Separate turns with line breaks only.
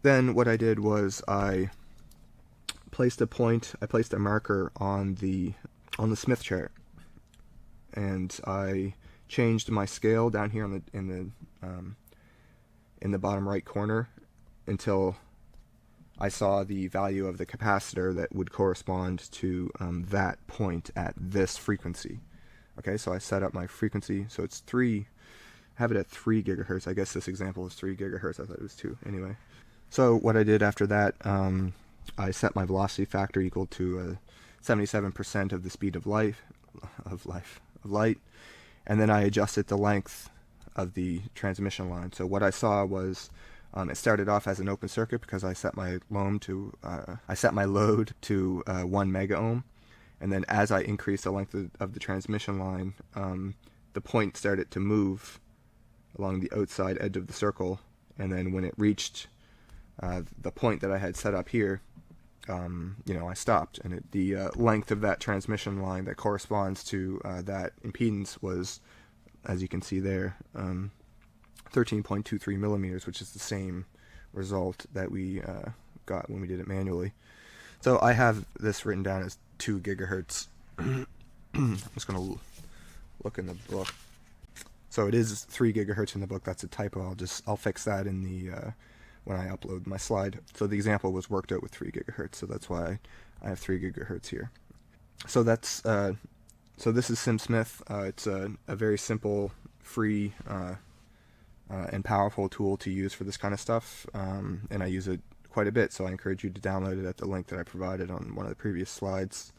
Then what I did was I placed a marker on the Smith chart, and I changed my scale down here in the bottom right corner until I saw the value of the capacitor that would correspond to that point at this frequency. Okay, so I set up my frequency, so it's have it at 3 gigahertz. I guess this example is 3 gigahertz. I thought it was 2. Anyway, so what I did after that, I set my velocity factor equal to 77% of the speed of light, and then I adjusted the length of the transmission line. So what I saw was it started off as an open circuit because I set my load to 1 mega ohm, and then as I increased the length of the transmission line, the point started to move along the outside edge of the circle, and then when it reached the point that I had set up here, I stopped, and the length of that transmission line that corresponds to that impedance was, as you can see there, 13.23 millimeters, which is the same result that we got when we did it manually. So I have this written down as 2 gigahertz. I'm just going to look in the book. So it is 3 gigahertz in the book. That's a typo. I'll fix that in the when I upload my slide. So the example was worked out with 3 gigahertz, so that's why I have 3 gigahertz here. So that's so this is SimSmith. It's a very simple, free, and powerful tool to use for this kind of stuff, and I use it quite a bit, so I encourage you to download it at the link that I provided on one of the previous slides.